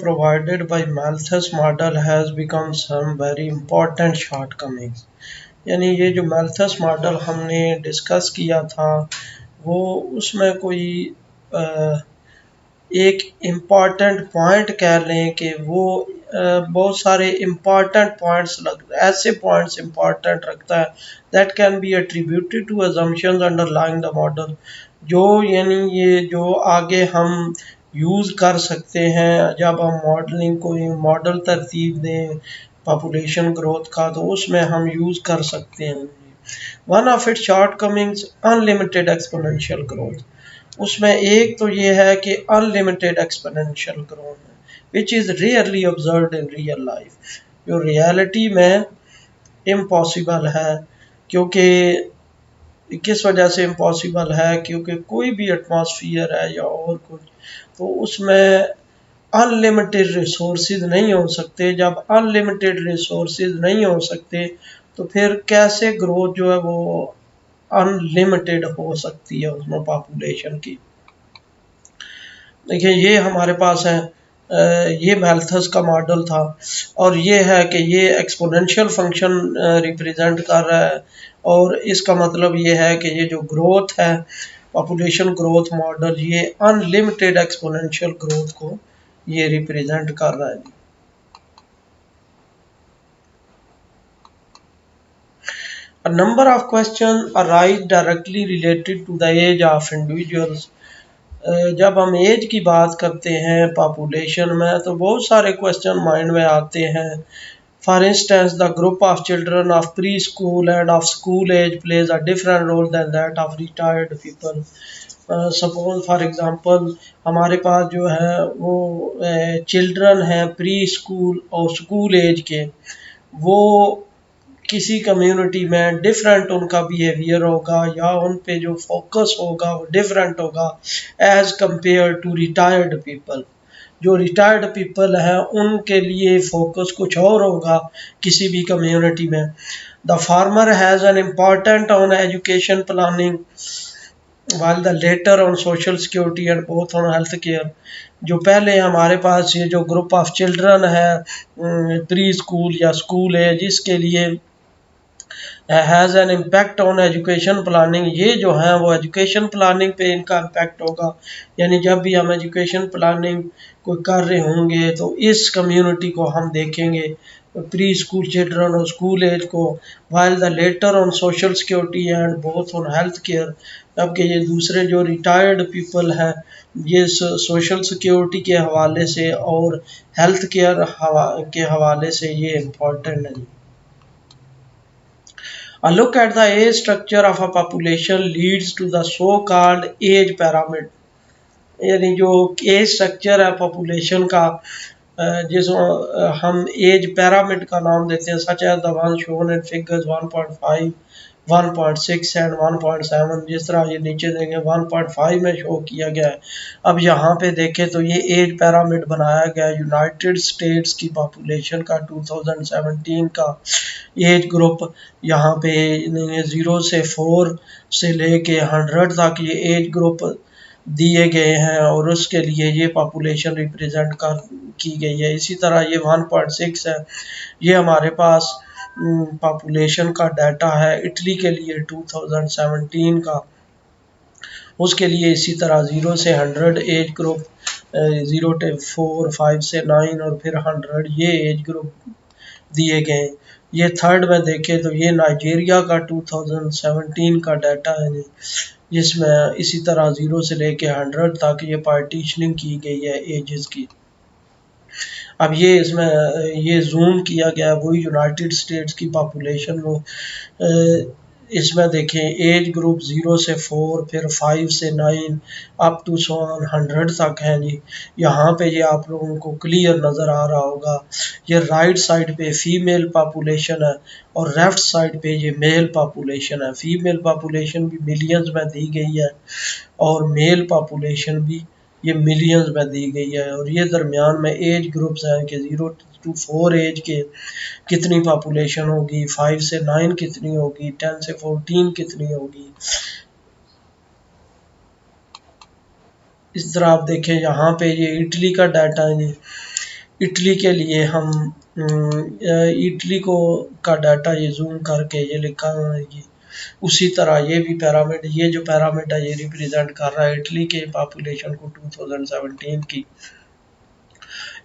Provided by Malthus model has become some very important shortcomings। यानी ये जो Malthus model हमने डिस्कस किया था वो उसमें कोई एक इम्पॉर्टेंट पॉइंट कह लें कि वो बहुत सारे इम्पॉर्टेंट पॉइंट्स ऐसे पॉइंट्स इम्पॉर्टेंट रखता है that can be attributed to assumptions underlying the model, जो यानी ये जो आगे हम यूज़ कर सकते हैं जब हम मॉडलिंग कोई मॉडल तरतीब दें पॉपुलेशन ग्रोथ का, तो उसमें हम यूज़ कर सकते हैं। One of its shortcomings unlimited exponential growth. उसमें एक तो ये है कि अनलिमिटेड एक्सपोनेंशियल ग्रोथ है which is rarely observed in real life, जो रियलिटी में इम्पॉसिबल है। क्योंकि किस वजह से इम्पॉसिबल है, क्योंकि कोई भी एटमॉस्फियर है या और कुछ, तो उसमें अनलिमिटेड रिसोर्सेज नहीं हो सकते। जब अनलिमिटेड रिसोर्सेज नहीं हो सकते तो फिर कैसे ग्रोथ जो है वो अनलिमिटेड हो सकती है उसमें पॉपुलेशन की। देखिए ये हमारे पास है, ये मैल्थस का मॉडल था और ये है कि ये एक्सपोनेंशियल फंक्शन रिप्रेजेंट कर रहा है, और इसका मतलब ये है कि ये जो ग्रोथ है पॉपुलेशन ग्रोथ मॉडल ये अनलिमिटेड एक्सपोनेंशियल ग्रोथ को ये रिप्रेजेंट कर रहा है। A number of questions arise directly related to the age of individuals। जब हम एज की बात करते हैं पॉपुलेशन में तो बहुत सारे क्वेश्चन माइंड में आते हैं। For instance the group of children of preschool and of school age plays a different role than that of retired people. Suppose for example हमारे पास जो है वो चिल्ड्रन हैं प्री स्कूल और स्कूल एज के, वो किसी कम्युनिटी में डिफरेंट उनका बिहेवियर होगा या उन पे जो फोकस होगा वो डिफरेंट होगा as compared to retired people. जो रिटायर्ड पीपल हैं उनके लिए फोकस कुछ और होगा किसी भी कम्युनिटी में। The farmer has an important on education planning while the later on social security and both on health care। जो पहले हमारे पास ये जो ग्रुप ऑफ चिल्ड्रन है प्री स्कूल या स्कूल है जिसके लिए has an impact on education planning, ये जो है वो एजुकेशन प्लानिंग पे इनका इम्पैक्ट होगा। यानी जब भी हम एजुकेशन प्लानिंग को कर रहे होंगे तो इस कम्युनिटी को हम देखेंगे प्री स्कूल चिल्ड्रन और स्कूल एज को, while the later on social security and both on health care. जबकि ये दूसरे जो रिटायर्ड पीपल हैं ये सोशल सिक्योरिटी के हवाले से और हेल्थ केयर के हवाले से ये इम्पोर्टेंट है। A look at the age structure of a population leads to the so-called age pyramid। यानी जो एज स्ट्रक्चर है पॉपुलेशन का जिसको हम एज पिरामिड का नाम देते हैं, such as the one shown in figures 1.5, 1.6 and 1.7। जिस तरह ये नीचे देंगे 1.5 में शो किया गया है। अब यहाँ पे देखें तो ये एज पिरामिड बनाया गया है यूनाइटेड स्टेट्स की पॉपुलेशन का 2017 का एज ग्रुप। यहाँ पे 0 से 4 से लेके 100 तक ये एज ग्रुप दिए गए हैं और उसके लिए ये पॉपुलेशन रिप्रेजेंट कर की गई है। इसी तरह ये 1.6 है, ये हमारे पास पॉपुलेशन का डाटा है इटली के लिए 2017 का। उसके लिए इसी तरह 0 से 100 एज ग्रुप, 0 से 4, 5 से 9 और फिर 100 ये एज ग्रुप दिए गए। ये थर्ड में देखें तो ये नाइजीरिया का 2017 का डाटा है जिसमें इसी तरह 0 से लेके 100 तक ये पार्टीशनिंग की गई है एजेस की। अब ये इसमें ये जूम किया गया है वही यूनाइटेड स्टेट्स की पॉपुलेशन को। इसमें देखें एज ग्रुप 0 से 4, फिर 5 से 9, अप टू 100 तक हैं जी। यहाँ पे ये आप लोगों को क्लियर नज़र आ रहा होगा। ये राइट साइड पे फीमेल पॉपुलेशन है और लेफ्ट साइड पे ये मेल पॉपुलेशन है। फीमेल पॉपुलेशन भी मिलियंस में दी गई है और मेल पॉपुलेशन भी ये मिलियंस में दी गई है। और ये दरमियान में एज ग्रुप्स हैं कि 0 to 4 एज के कितनी पॉपुलेशन होगी, 5 से 9 कितनी होगी, 10 से 14 कितनी होगी। इस तरह आप देखें यहाँ पे ये इटली का डाटा है जी। इटली के लिए हम इटली को का डाटा ये जूम करके ये लिखा है ये उसी तरह ये भी पैरामिड, ये जो पैरामिड है ये रिप्रेजेंट कर रहा है इटली के पॉपुलेशन को 2017 की।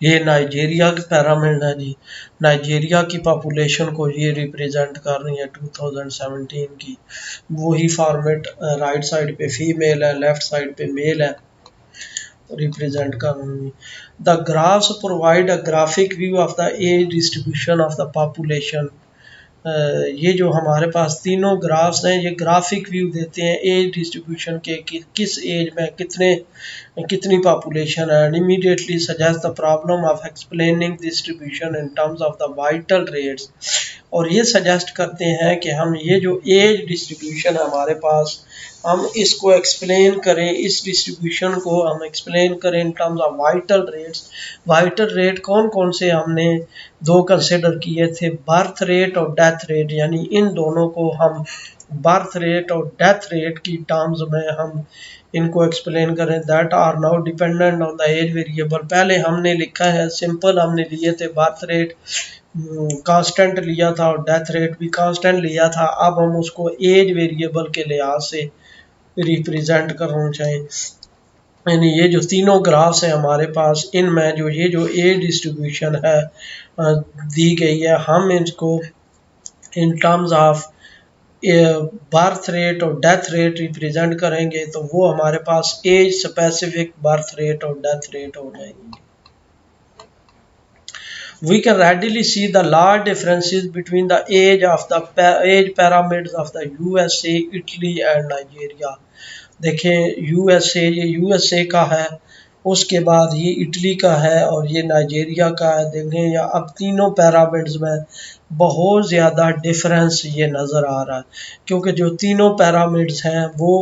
ये नाइजीरिया की पैरामिड है जी। नाइजीरिया की पॉपुलेशन को ये रिप्रेजेंट कर रही है 2017 की। वही फॉर्मेट राइट साइड पे फीमेल है, लेफ्ट साइड पे मेल है, रिप्रेजेंट कर रही है। The graphs provide a graphic view of the age distribution of the population. ये जो हमारे पास तीनों ग्राफ्स हैं ये ग्राफिक व्यू देते हैं एज डिस्ट्रीब्यूशन के कि किस एज में कितनी पॉपुलेशन है। Immediately suggest the problem of explaining distribution in terms of the vital rates. और ये सजेस्ट करते हैं कि हम ये जो एज डिस्ट्रीब्यूशन है हमारे पास हम इसको एक्सप्लेन करें, इस डिस्ट्रीब्यूशन को हम एक्सप्लेन करें in terms of vital rates. Vital rate कौन कौन से हमने दो कंसिडर किए थे, बर्थ रेट और डेथ रेट। यानी इन दोनों को हम बर्थ रेट और डेथ रेट की टर्म्स में हम इनको एक्सप्लेन करें। That are now dependent on the age variable. पहले हमने लिखा है सिंपल, हमने लिए थे बर्थ रेट कांस्टेंट लिया था और डेथ रेट भी कांस्टेंट लिया था। अब हम उसको एज वेरिएबल के लिहाज से रिप्रेजेंट करना चाहिए। यानी ये जो तीनों ग्राफ्स हैं हमारे पास इनमें जो ये जो एज डिस्ट्रीब्यूशन है दी गई है, हम इसको इन टर्म्स ऑफ बर्थ रेट और डेथ रेट रिप्रेजेंट करेंगे तो वो हमारे पास एज स्पेसिफिक बर्थ रेट और डेथ रेट हो जाएंगे। We can readily see the large differences between the age of the age pyramids of the USA, Italy and Nigeria। देखें USA, ये यूएसए का है, उसके बाद ये इटली का है और ये नाइजीरिया का है। देखें या अब तीनों पैरामिड्स में बहुत ज़्यादा डिफरेंस ये नज़र आ रहा है क्योंकि जो तीनों पैरामिड्स हैं वो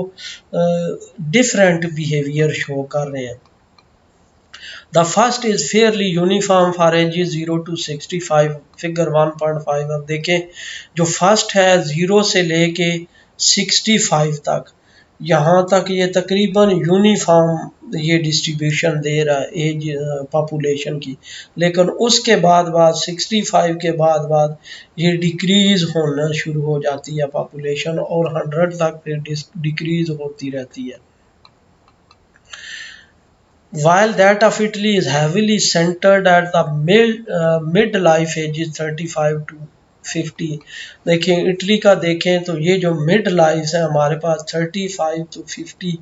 डिफरेंट बिहेवियर शो कर रहे हैं। The first is fairly uniform for ages 0 to 65, figure 1.5। अब देखें जो फर्स्ट है 0 से लेके 65 तक, यहाँ तक ये तकरीबन यूनिफॉर्म ये डिस्ट्रीब्यूशन दे रहा है एज पॉपुलेशन की। लेकिन उसके बाद 65 के बाद ये डिक्रीज़ होना शुरू हो जाती है पॉपुलेशन और 100 तक फिर डिक्रीज़ होती रहती है। While that of Italy is heavily centered at the mid-life ages 35 to 50। देखें इटली का देखें तो ये जो मिड लाइफ है हमारे पास 35 to 50,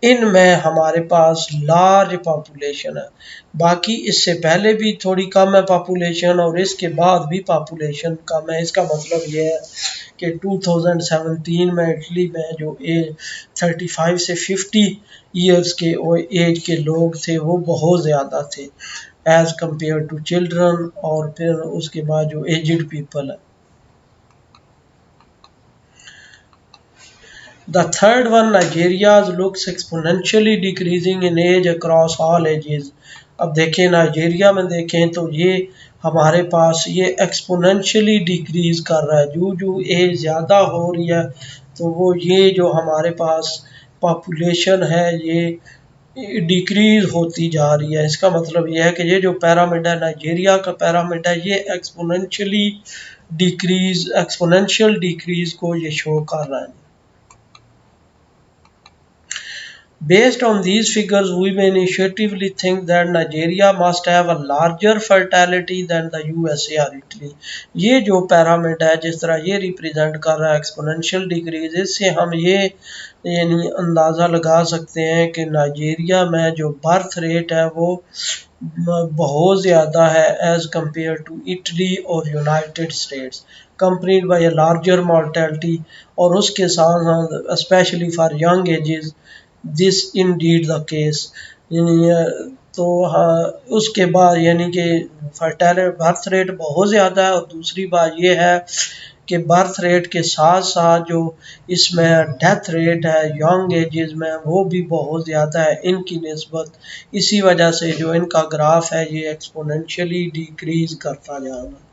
इनमें हमारे पास लार्ज पॉपुलेशन है। बाकी इससे पहले भी थोड़ी कम है पॉपुलेशन और इसके बाद भी पॉपुलेशन कम है। इसका मतलब ये है कि 2017 में इटली में जो एज 35 से 50 ईयर्स के एज के लोग थे वो बहुत ज़्यादा थे एज़ कम्पेयर टू चिल्ड्रन और फिर उसके बाद जो एजड पीपल है। The third one, Nigeria looks exponentially decreasing in age across all ages। अब देखें नाइजीरिया में देखें तो ये हमारे पास ये एक्सपोनेंशियली डिक्रीज कर रहा है, जो एज ज़्यादा हो रही है तो वो ये जो हमारे पास पॉपुलेशन है ये डिक्रीज होती जा रही है। इसका मतलब ये है कि ये जो पैरामिड है नाइजीरिया का पैरामिड है ये एक्सपोनेंशियल डिक्रीज को ये शो कर रहा है। Based on these figures, we may intuitively think that Nigeria must have a larger fertility than the USA or Italy. ये जो पैरामीटर है जिस तरह ये रिप्रेजेंट कर रहा है एक्सपोनेंशियल डिक्रीज, इससे हम ये यानी अंदाज़ा लगा सकते हैं कि नाइजीरिया में जो बर्थ रेट है वो बहुत ज़्यादा है एज़ कम्पेयर टू इटली और United States, accompanied by a larger mortality, और उसके साथ साथ specially for young ages this indeed the case. यानी तो हाँ, उसके बाद यानी कि फर्टाइल बर्थ रेट बहुत ज़्यादा है, और दूसरी बात ये है कि बर्थ रेट के साथ साथ जो इसमें डेथ रेट है यंग एजेस में वो भी बहुत ज़्यादा है इनकी निस्बत। इसी वजह से जो इनका ग्राफ है ये एक्सपोनेंशियली डिक्रीज़ करता जा रहा है।